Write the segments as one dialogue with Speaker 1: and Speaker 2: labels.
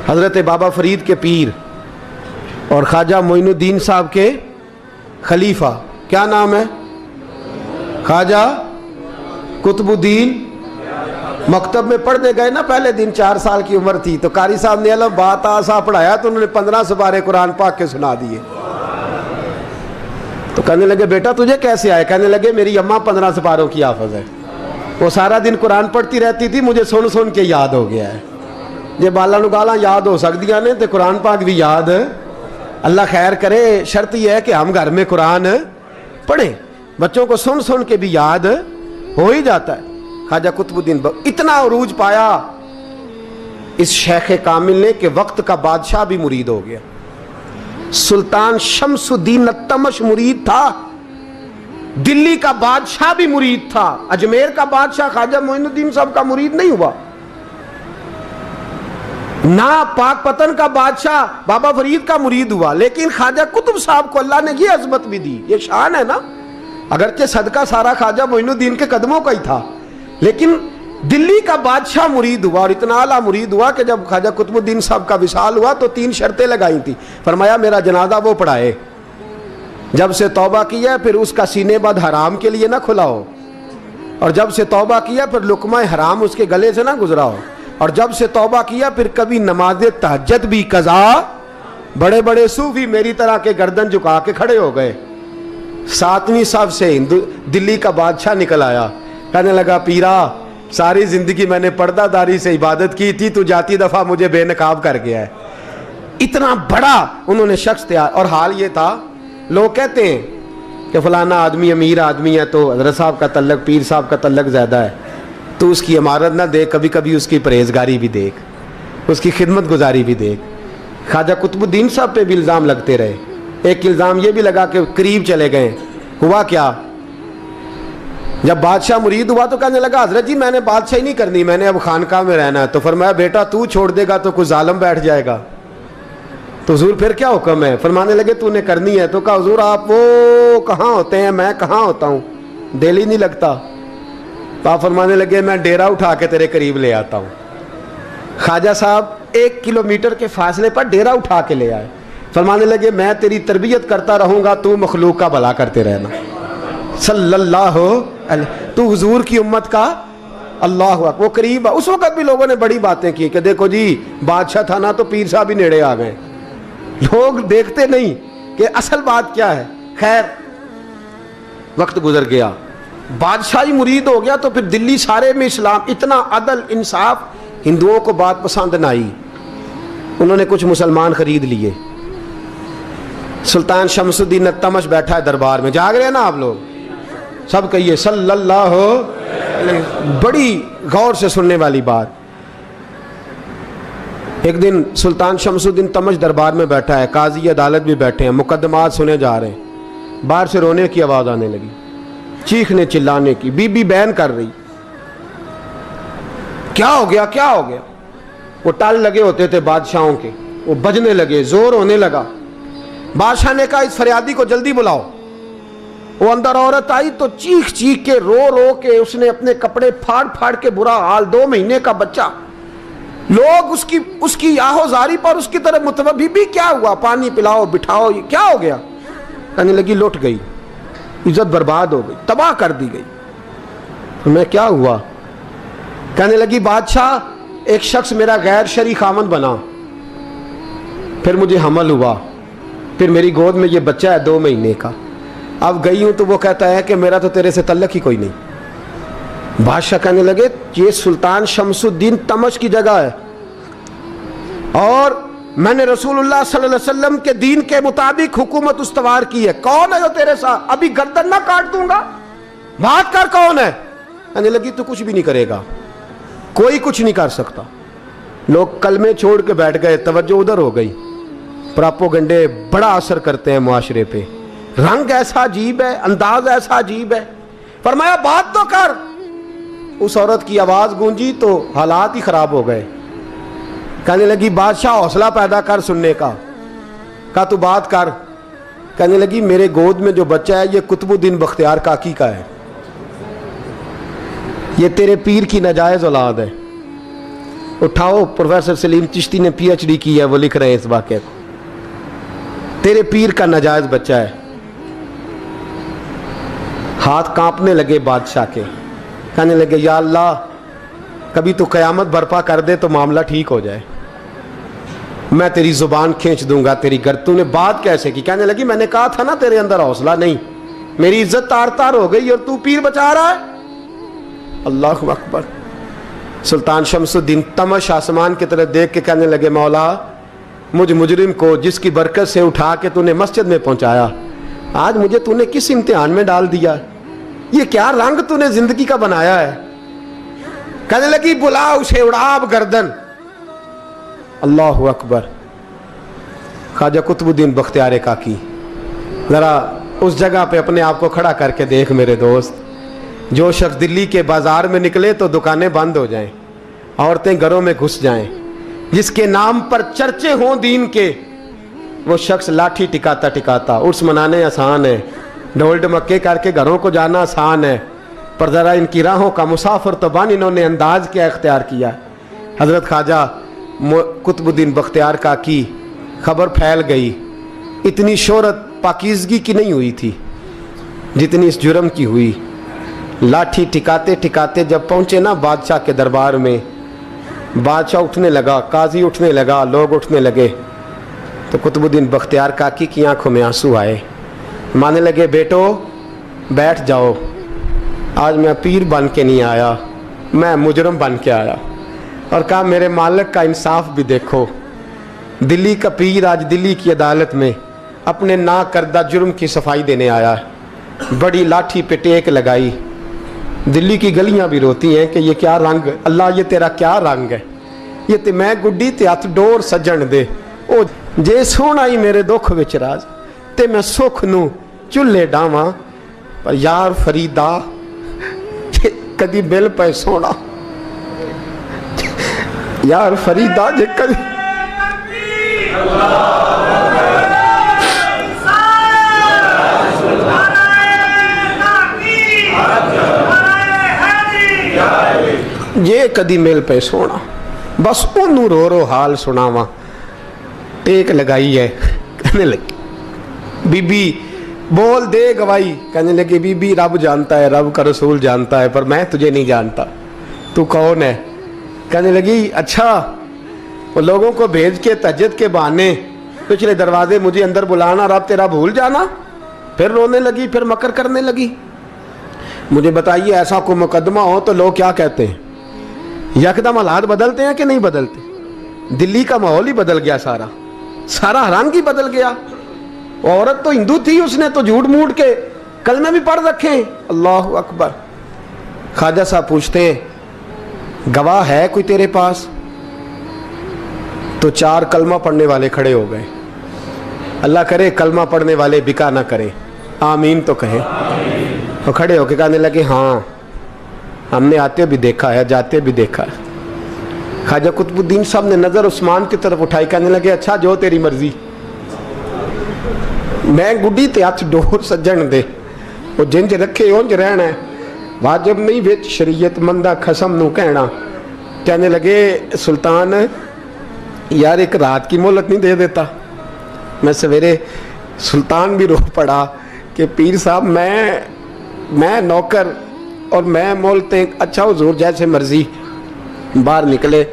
Speaker 1: حضرت بابا فرید کے پیر اور خواجہ معین الدین صاحب کے خلیفہ، کیا نام ہے؟ خواجہ قطب الدین۔ مکتب میں پڑھنے گئے نا، پہلے دن 4 سال کی عمر تھی، تو قاری صاحب نے الف بات آسا پڑھایا تو انہوں نے 15 سپارے قرآن پاک کے سنا دیے۔ تو کہنے لگے بیٹا تجھے کیسے آئے؟ کہنے لگے میری اماں 15 سپاروں کی حافظ ہے، وہ سارا دن قرآن پڑھتی رہتی تھی، مجھے سن سن کے یاد ہو گیا ہے۔ یہ بالا نگالا یاد ہو سکتی ہیں تو قرآن پاک بھی یاد، اللہ خیر کرے۔ شرط یہ ہے کہ ہم گھر میں قرآن پڑھیں، بچوں کو سن سن کے بھی یاد ہو ہی جاتا ہے۔ خواجہ قطب الدین اتنا عروج پایا اس شیخ کامل نے کہ وقت کا بادشاہ بھی مرید ہو گیا۔ سلطان شمس الدین التمش مرید تھا، دلی کا بادشاہ بھی مرید تھا، اجمیر کا بادشاہ خواجہ معین الدین صاحب کا مرید نہیں ہوا، نہ پاک پتن کا بادشاہ بابا فرید کا مرید ہوا، لیکن خواجہ قطب صاحب کو اللہ نے یہ عظمت بھی دی، یہ شان ہے نا۔ اگرچہ صدقہ سارا خواجہ معین الدین کے قدموں کا ہی تھا، لیکن دلی کا بادشاہ مرید ہوا، اور اتنا اعلیٰ مرید ہوا کہ جب خواجہ قطب الدین صاحب کا وصال ہوا تو 3 شرطیں لگائی تھی۔ فرمایا میرا جنازہ وہ پڑھائے، جب سے توبہ کیا پھر اس کا سینے بد حرام کے لیے نہ کھلا ہو، اور جب سے توبہ کیا پھر لقمہ حرام اس کے گلے سے نہ گزرا ہو، اور جب سے توبہ کیا پھر کبھی نماز تہجد بھی قضا۔ بڑے بڑے صوفی میری طرح کے گردن جھکا کے کھڑے ہو گئے۔ 7ویں صف سے دلی کا بادشاہ نکل آیا، کہنے لگا پیرا ساری زندگی میں نے پردہ داری سے عبادت کی تھی، تو جاتی دفعہ مجھے بے نقاب کر گیا ہے۔ اتنا بڑا انہوں نے شخص تیار، اور حال یہ تھا لوگ کہتے ہیں کہ فلانا آدمی امیر آدمی ہے تو حضرت صاحب کا تعلق، پیر صاحب کا تعلق زیادہ ہے، تو اس کی عمارت نہ دیکھ، کبھی کبھی اس کی پرہیزگاری بھی دیکھ، اس کی خدمت گزاری بھی دیکھ۔ خواجہ قطب الدین صاحب پہ بھی الزام لگتے رہے۔ ایک الزام یہ بھی لگا کہ قریب چلے گئے۔ ہوا کیا؟ جب بادشاہ مرید ہوا تو کہنے لگا حضرت جی میں نے بادشاہی نہیں کرنی، میں نے اب خانقاہ میں رہنا ہے۔ تو فرمایا بیٹا تو چھوڑ دے گا تو کوئی ظالم بیٹھ جائے گا، تو حضور پھر کیا حکم ہے؟ فرمانے لگے تو نے کرنی ہے۔ تو کہا حضور آپ وہ کہاں ہوتے ہیں، میں کہاں ہوتا ہوں، دل ہی نہیں لگتا۔ تو آپ فرمانے لگے میں ڈیرا اٹھا کے تیرے قریب لے آتا ہوں۔ خواجہ صاحب 1 کلومیٹر کے فاصلے پر ڈیرا اٹھا کے لے آئے۔ فرمانے لگے میں تیری تربیت کرتا رہوں گا، تو مخلوق کا بھلا کرتے رہنا۔ صلی اللہ علیہ، تو حضور کی امت کا اللہ اکبر، وہ قریب۔ اس وقت بھی لوگوں نے بڑی باتیں کی کہ دیکھو جی بادشاہ تھا نا تو پیر صاحب ہی نیڑے آ گئے۔ لوگ دیکھتے نہیں کہ اصل بات کیا ہے۔ خیر وقت گزر گیا، بادشاہی مرید ہو گیا، تو پھر دلی سارے میں اسلام، اتنا عدل انصاف، ہندوؤں کو بات پسند نہ آئی، انہوں نے کچھ مسلمان خرید لیے۔ سلطان شمس الدین التمش بیٹھا ہے دربار میں، جاگ رہے ہیں نا آپ لوگ سب، کہیے صلی اللہ علیہ۔ بڑی غور سے سننے والی بات۔ ایک دن سلطان شمس الدین تمش دربار میں بیٹھا ہے، قاضی عدالت بھی بیٹھے ہیں، مقدمات سنے جا رہے ہیں، باہر سے رونے کی آواز آنے لگی، چیخنے چلانے کی، بی بی بیان کر رہی۔ کیا ہو گیا کیا ہو گیا؟ وہ ٹال لگے ہوتے تھے بادشاہوں کے، وہ بجنے لگے، زور ہونے لگا۔ بادشاہ نے کہا اس فریادی کو جلدی بلاؤ۔ وہ اندر عورت آئی تو چیخ چیخ کے رو رو کے اس نے اپنے کپڑے پھاڑ پھاڑ کے، برا حال، 2 مہینے کا بچہ، لوگ اس کی آہو زاری پر اس کی طرف متوجہ بھی کیا ہوا، پانی پلاؤ بٹھاؤ، یہ کیا ہو گیا؟ کہنے لگی لٹ گئی، عزت برباد ہو گئی، تباہ کر دی گئی۔ میں کیا ہوا؟ کہنے لگی بادشاہ ایک شخص میرا غیر شرعی خامند بنا، پھر مجھے حمل ہوا، پھر میری گود میں یہ بچہ ہے 2 مہینے کا، اب گئی ہوں تو وہ کہتا ہے کہ میرا تو تیرے سے تعلق ہی کوئی نہیں۔ بادشاہ کہنے لگے یہ سلطان شمس الدین تمش کی جگہ ہے، اور میں نے رسول اللہ صلی اللہ علیہ وسلم کے دین کے مطابق حکومت استوار کی ہے، کون ہے جو تیرے ساتھ؟ ابھی گردن نہ کاٹ دوں گا، بات کر کون ہے؟ کہنے لگی تو کچھ بھی نہیں کرے گا، کوئی کچھ نہیں کر سکتا۔ لوگ کلمے چھوڑ کے بیٹھ گئے، توجہ ادھر ہو گئی۔ پراپوگنڈے بڑا اثر کرتے ہیں معاشرے پہ، رنگ ایسا عجیب ہے، انداز ایسا عجیب ہے۔ فرمایا بات تو کر۔ اس عورت کی آواز گونجی تو حالات ہی خراب ہو گئے۔ کہنے لگی بادشاہ حوصلہ پیدا کر سننے کا۔ کہا تو بات کر۔ کہنے لگی میرے گود میں جو بچہ ہے یہ قطب الدین بختیار کاکی کا ہے، یہ تیرے پیر کی ناجائز اولاد ہے، उठाओ, प्रोफेसर सलीम चिश्ती ने PhD की है, वो लिख रहे हैं इस वाक़े को। तेरे पीर का नाजायज बच्चा है। हाथ कांपने लगे बादशाह के, कहने लगे या अल्लाह कभी तो क़यामत बर्पा कर दे तो मामला ठीक हो जाए, मैं तेरी ज़ुबान खींच दूंगा तेरी तूने बात कैसे की? कहने लगी मैंने कहा था ना तेरे अंदर हौसला नहीं, मेरी इज्जत तार तार हो गई और तू पीर बचा रहा है। अल्लाहु अकबर। सुल्तान शमसुद्दीन तमश आसमान की तरफ देख के कहने लगे मौला मुझ मुजरिम को जिसकी बरकत से उठा के तूने मस्जिद में पहुंचाया, आज मुझे तूने किस इम्तिहान में डाल दिया? ये क्या रंग तूने जिंदगी का बनाया है? कहने लगी बुला उसे, उड़ाब गर्दन। अल्लाहु अकबर। ख्वाजा कुतुबुद्दीन बख्तियार काकी, जरा उस जगह पे अपने आप को खड़ा करके देख मेरे दोस्त। जो शख्स दिल्ली के बाजार में निकले तो दुकानें बंद हो जाएं, औरतें घरों में घुस जाएं, जिसके नाम पर चर्चे हों दीन के, वो शख्स लाठी टिकाता टिकाता। उर्स मनाने आसान है, ढोल ढमक्के करके घरों को जाना आसान है, पर ज़रा इनकी राहों का मुसाफिर तो बन इन्होंने अंदाज क्या इख्तियार किया। हज़रत ख्वाजा कुतुबुद्दीन बख्तियार काकी, खबर फैल गई। इतनी शोहरत पाकीज़गी की नहीं हुई थी जितनी इस जुर्म की हुई। लाठी टिकाते टिकाते जब पहुँचे ना बादशाह के दरबार में, बादशाह उठने लगा, काजी उठने लगा, लोग उठने लगे, तो कुतुबुद्दीन बख्तियार काकी की आंखों में आंसू आए। मानने लगे बेटो बैठ जाओ, आज मैं पीर बन के नहीं आया, मैं मुजरम बन के आया। और कहा मेरे मालिक का इंसाफ भी देखो, दिल्ली का पीर आज दिल्ली की अदालत में अपने ना करदा जुर्म की सफाई देने आया है। बड़ी लाठी पे टेक लगाई। दिल्ली की गलियां भी रोती हैं कि ये क्या रंग, अल्लाह ये तेरा क्या रंग है? ये ते मैं गुड्डी ते हथ डोर सजन दे, ओ जे सोना ही मेरे दुख विच राज, ते मैं सुख नू चुल्हे डावां, पर यार फरीदा कदी बिल पे सोना, यार फरीदा जे कदी ये कदी मिल पे सोना, बस ओनू रो रो हाल सुनावा। टेक लगाई है, कहने लगी बीबी बोल दे गवाही। कहने लगी बीबी रब जानता है, रब का रसूल जानता है, पर मैं तुझे नहीं जानता, तू कौन है? कहने लगी अच्छा वो लोगों को भेज के तहज्जुद के बहाने पिछले दरवाजे मुझे अंदर बुलाना, रब तेरा भूल जाना। फिर रोने लगी, फिर मकर करने लगी। मुझे बताइए ऐसा कोई मुकदमा हो तो लोग क्या कहते हैं? यकदम हालात बदलते हैं कि नहीं बदलते? दिल्ली का माहौल ही बदल गया, सारा सारा रंग ही बदल गया। औरत तो हिंदू थी, उसने तो झूठ मूठ के कलमे भी पढ़ रखे। अल्लाह अकबर। ख्वाजा साहब पूछते हैं गवाह है कोई तेरे पास? तो 4 कलमा पढ़ने वाले खड़े हो गए। अल्लाह करे कलमा पढ़ने वाले बिका ना करें, आमीन तो कहें। तो खड़े होके कहने लगे हाँ हमने आते भी देखा है, जाते भी देखा है। ख्वाजा कुतुबुद्दीन साहब ने नजर उस्मान की तरफ उठाई, कहने लगे अच्छा जो तेरी मर्जी, मैं गुड्डी ते हथ डोर सज्जन दे, वो जिंज रखे उंज रहना है, वाजिब नहीं विच शरीयत मंदा खसम नू कहना। कहने लगे सुल्तान यार एक रात की मोहलत नहीं दे देता? मैं सवेरे सुल्तान भी रो पड़ा कि पीर साहब मैं नौकर और मैं मोलते। अच्छा हुजूर जैसे मर्जी। बाहर निकले,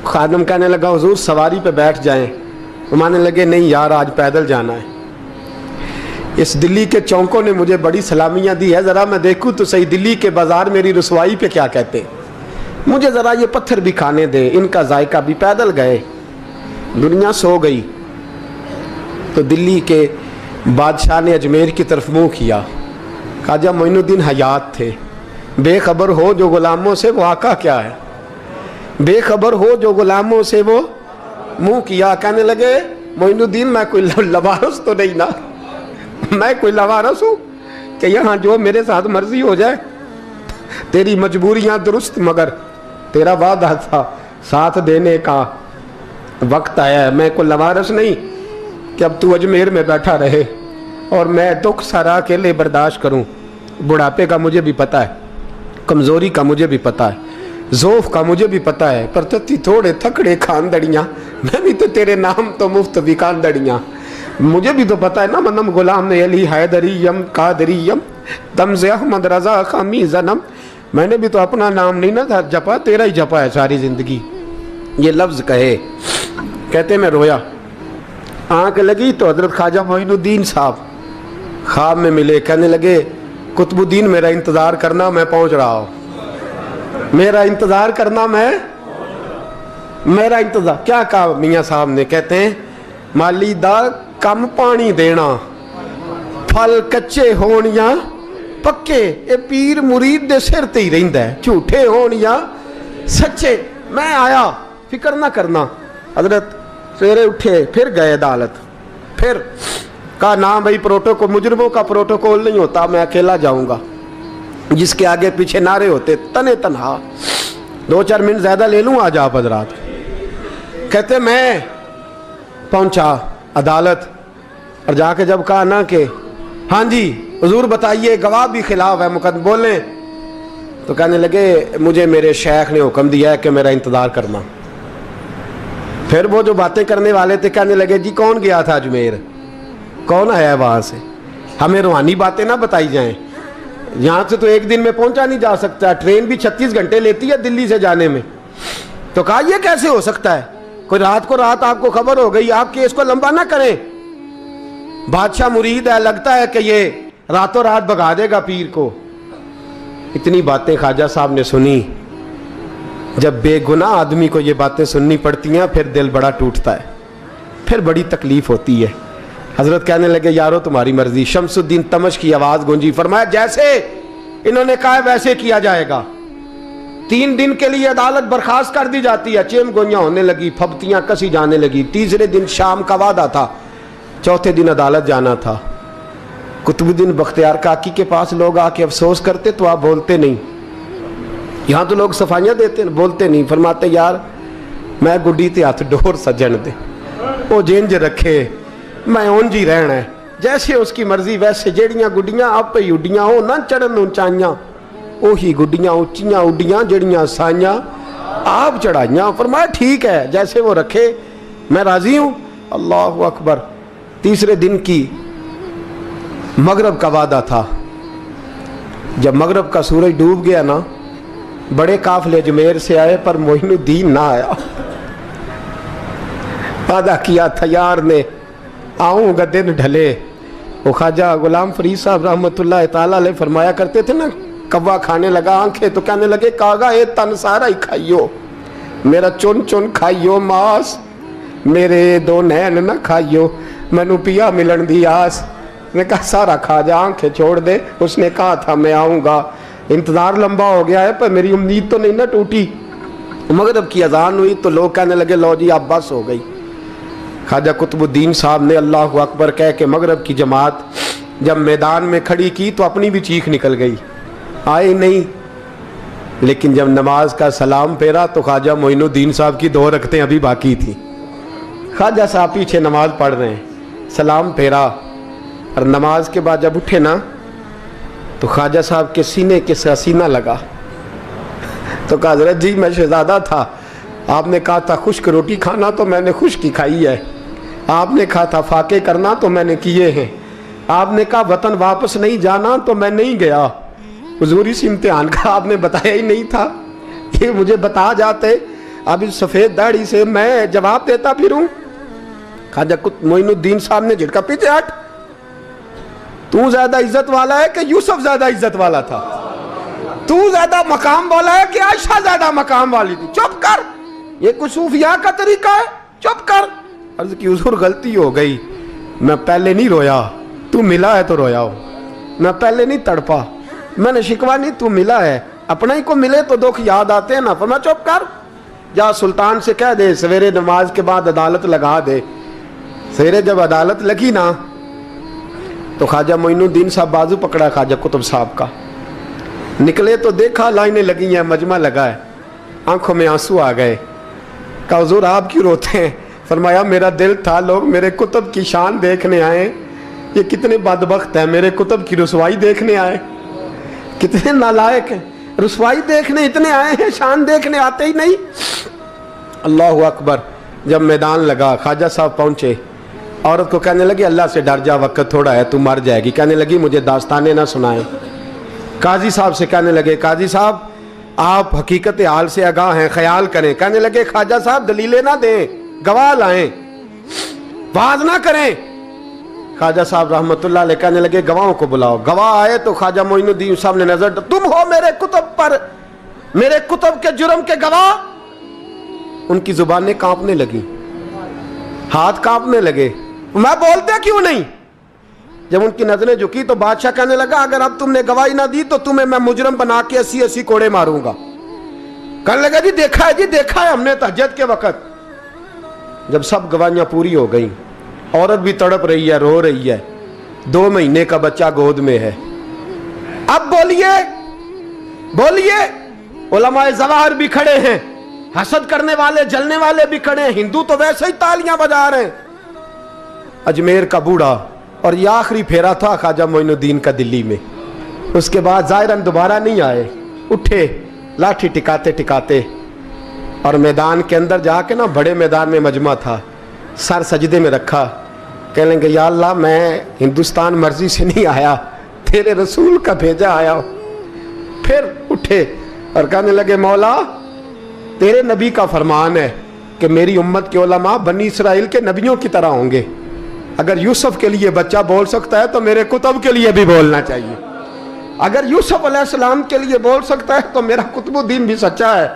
Speaker 1: खादम कहने लगा हुजूर सवारी पे बैठ जाएं। वो मानने लगे नहीं यार आज पैदल जाना है। इस दिल्ली के चौकों ने मुझे बड़ी सलामियाँ दी है, ज़रा मैं देखूँ तो सही दिल्ली के बाज़ार मेरी रसवाई पे क्या कहते हैं। मुझे ज़रा ये पत्थर भी खाने दे, इनका जायका भी। पैदल गए, दुनिया सो गई तो दिल्ली के बादशाह ने अजमेर की तरफ मुँह किया। ख्वाजा मोइनुद्दीन हयात थे। बेखबर हो जो गुलामों से वो आका क्या है, बेखबर हो जो गुलामों से वो मुँह किया। कहने लगे मोइनुद्दीन मैं कोई लवारस तो नहीं ना, मैं कोई लवारस हूँ कि यहाँ जो मेरे साथ मर्जी हो जाए? तेरी मजबूरियाँ दुरुस्त, मगर तेरा वादा था साथ देने का, वक्त आया है। मैं कोई लवारस नहीं कि अब तू अजमेर में बैठा रहे और मैं दुख सारा अकेले बर्दाश्त करूं। बुढ़ापे का मुझे भी पता है, कमज़ोरी का मुझे भी पता है, ज़ोफ़ का मुझे भी पता है, पर तत्ती थोड़े थकड़े खानदड़ियाँ, मैं भी तो तेरे नाम तो मुफ्त भी खानदड़ियाँ। मुझे भी तो पता है ना, मनम गुलाम ने अली हैदरियम कादरियम तमज़े अहमद रज़ा खामी ज़नम। मैंने भी तो अपना नाम नहीं ना था जपा, तेरा ही जपा है सारी ज़िंदगी। ये लफ्ज़ कहे, कहते मैं रोया, आँख लगी तो हज़रत ख्वाजा मोइनुद्दीन साहब ख्वाब में मिले। कहने लगे कुतुबुद्दीन मेरा इंतज़ार करना, मैं पहुँच रहा हूँ। मेरा इंतज़ार करना, मेरा इंतज़ार। क्या कहा मियाँ साहब ने? कहते हैं माली दा कम पानी देना, फल कच्चे होण या पक्के, ये पीर मुरीद दे सिर ते ही रहिंदा है, झूठे होण या सच्चे। मैं आया, फिक्र ना करना। हजरत सवेरे उठे, फिर गए अदालत, फिर कहा ना भाई प्रोटोकॉल, मुजरमों का प्रोटोकॉल नहीं होता, मैं अकेला जाऊंगा। जिसके आगे पीछे नारे होते तने तनहा। 2-4 मिनट ज़्यादा ले लूँ आज आप हजरात। कहते मैं पहुंचा अदालत और जाके जब कहा ना कि हाँ जी हुजूर बताइए, गवाह भी खिलाफ है, मुकदमा बोलें, तो कहने लगे मुझे मेरे शेख ने हुक्म दिया है कि मेरा इंतज़ार करना। फिर वो जो बातें करने वाले थे कहने लगे जी कौन गया था अजमेर, कौन आया है वहाँ से, हमें रूहानी बातें ना बताई जाएं। यहाँ से तो एक दिन में पहुँचा नहीं जा सकता, ट्रेन भी 36 घंटे लेती है दिल्ली से जाने में। तो कहा यह कैसे हो सकता है, कोई रात को रात आपको खबर हो गई, आप केस को लंबा ना करें, बादशाह मुरीद है, लगता है कि ये रातों रात भगा देगा पीर को। इतनी बातें ख्वाजा साहब ने सुनी। जब बेगुनाह आदमी को ये बातें सुननी पड़ती हैं फिर दिल बड़ा टूटता है, फिर बड़ी तकलीफ होती है। हजरत कहने लगे यारो तुम्हारी मर्जी। शमसुद्दीन तमश की आवाज़ गूंजी, फरमाया जैसे इन्होंने कहा वैसे किया जाएगा। 3 दिन के लिए अदालत बर्खास्त कर दी जाती है। चेम गोइयाँ होने लगी, फबतियाँ कसी जाने लगी। तीसरे दिन शाम का वादा था, चौथे दिन अदालत जाना था। कुतुबुद्दीन बख्तियार काकी के पास लोग आके अफसोस करते तो आप बोलते नहीं। यहाँ तो लोग सफाइयाँ देते बोलते नहीं। फरमाते यार मैं गुड्डी ते हथ डोर सजन दे, वो जिंज रखे मैं उंज ही रहना है, जैसे उसकी मर्जी वैसे। जेड़ियाँ गुड्डियाँ आप ही उड्डियाँ हो ना चढ़न उचाइयाँ, ਉਹੀ गुड्डियाँ उच्चियाँ उड्डियाँ जड़ियाँ साइयाँ आप चढ़ाइयाँ। फरमाया ठीक है जैसे वो रखे मैं राजी हूँ। अल्लाह अकबर। तीसरे दिन की मगरब का वादा था। जब मगरब का सूरज डूब गया ना, बड़े काफले अजमेर से आए पर मोइनुद्दीन ना आया। वादा किया था यार ने आऊँगा दिन ढले। वो ख्वाजा गुलाम फरीद साहब रहमतुल्लाह ताला अलैह फरमाया करते थे ना, कव्वा खाने लगा आंखें तो कहने लगे कागा ये तन सारा ही खाइयो, मेरा चुन चुन खाइयो मास, मेरे 2 नैन ना खाइयो, मैनू पिया मिलन दी आस। मैं कहा सारा खा जा, आंखें छोड़ दे। उसने कहा था मैं आऊँगा, इंतज़ार लंबा हो गया है पर मेरी उम्मीद तो नहीं ना टूटी। मगरब की अजान हुई तो लोग कहने लगे लो जी अब बस हो गई। ख्वाजा कुतुबुद्दीन साहब ने अल्लाह अकबर कह के मगरब की जमात जब मैदान में खड़ी की तो अपनी भी चीख निकल गई, आए नहीं। लेकिन जब नमाज का सलाम फेरा तो ख्वाजा मोइनुद्दीन साहब की 2 रकतें अभी बाकी थी। ख्वाजा साहब पीछे नमाज पढ़ रहे हैं, सलाम फेरा और नमाज के बाद जब उठे ना तो ख्वाजा साहब के सीने के सीना लगा। तो कहा हज़रत जी मैं शहजादा था, आपने कहा था खुश्क रोटी खाना तो मैंने खुश्क ही खाई है, आपने कहा था फाके करना तो मैंने किए हैं, आपने कहा वतन वापस नहीं जाना तो मैं नहीं गया। हुजूर इस इम्तिहान का आपने बताया ही नहीं था, ये मुझे बता जाते अब इस सफ़ेद दाढ़ी से मैं जवाब देता फिरूं। ख्वाजा मोइनुद्दीन साहब ने झटका, पीछे हट, तू ज्यादा इज्जत वाला है कि यूसुफ ज्यादा इज्जत वाला था, तू ज्यादा मकाम वाला है कि आयशा ज्यादा मकाम वाली थी, चुप कर, ये कुछ सूफिया का तरीका है, चुप कर। अर्ज की हुजूर गलती हो गई, मैं पहले नहीं रोया, तू मिला है तो रोया हो, मैं पहले नहीं तड़पा, मैंने शिकवा नहीं, तू मिला है, अपना ही को मिले तो दुख याद आते हैं ना। फरमा चुप कर, जा सुल्तान से कह दे सवेरे नमाज के बाद अदालत लगा दे। सवेरे जब अदालत लगी ना तो ख्वाजा मोइनुद्दीन साहब बाजू पकड़ा ख्वाजा कुतुब साहब का, निकले तो देखा लाइनें लगी हैं, मजमा लगा है, आंखों में आंसू आ गए। कहा हुजूर आप क्यों रोते हैं? फरमाया मेरा दिल था लोग मेरे कुतुब की शान देखने आए, ये कितने बदबख्त हैं, मेरे कुतुब की रुसवाई देखने आए, कितने नालायक हैं। रुसवाई देखने इतने आए हैं, शान देखने आते ही नहीं। अल्लाह अकबर। जब मैदान लगा, ख्वाजा साहब पहुंचे, औरत को कहने लगी अल्लाह से डर जा, वक्त थोड़ा है, तू मर जाएगी। कहने लगी मुझे दास्तानें ना सुनाएं। काजी साहब से कहने लगे काजी साहब आप हकीकत हाल से आगाह हैं, ख्याल करें। कहने लगे ख्वाजा साहब दलीलें ना दें, गवाह लाएं, वाज ना करें। ख्वाजा साहब रहमतुल्लाह अलैह कहने लगे गवाहों को बुलाओ। गवाह आए तो ख्वाजा मोइनुद्दीन साहब ने नजर, तुम हो मेरे कुतुब पर, मेरे कुतुब के जुर्म के गवाह। उनकी जुबानें कांपने लगी, हाथ कांपने लगे, मैं बोलते क्यों नहीं। जब उनकी नजरें झुकी तो बादशाह कहने लगा अगर अब तुमने गवाही ना दी तो तुम्हें मैं मुजरम बना के 80-80 कोड़े मारूंगा। कहने लगा जी देखा है, जी देखा है हमने तहज्जुद के वक्त। जब सब गवाहियां पूरी हो गई, औरत भी तड़प रही है, रो रही है, 2 महीने का बच्चा गोद में है। अब बोलिए बोलिए, उलमाए ज़वाहिर भी खड़े हैं, हसद करने वाले जलने वाले भी खड़े हैं, हिंदू तो वैसे ही तालियां बजा रहे हैं। अजमेर का बूढ़ा, और ये आखिरी फेरा था ख्वाजा मोइनुद्दीन का दिल्ली में। उसके बाद ज़ाहिरन दोबारा नहीं आए, उठे लाठी टिकाते टिकाते और मैदान के अंदर जाके ना, बड़े मैदान में मजमा था, सर सजदे में रखा। कह लेंगे या अल्लाह मैं हिंदुस्तान मर्जी से नहीं आया, तेरे रसूल का भेजा आया। फिर उठे और कहने लगे मौला तेरे नबी का फरमान है कि मेरी उम्मत के उलमा बनी इसराइल के नबियों की तरह होंगे। अगर यूसुफ के लिए बच्चा बोल सकता है तो मेरे कुतुब के लिए भी बोलना चाहिए। अगर यूसुफ अलैहिस्सलाम के लिए बोल सकता है तो मेरा कुतुबुद्दीन भी सच्चा है।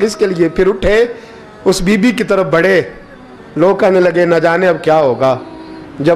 Speaker 1: इसके लिए फिर उठे, उस बीबी की तरफ बढ़े। लोग कहने लगे न जाने अब क्या होगा। जब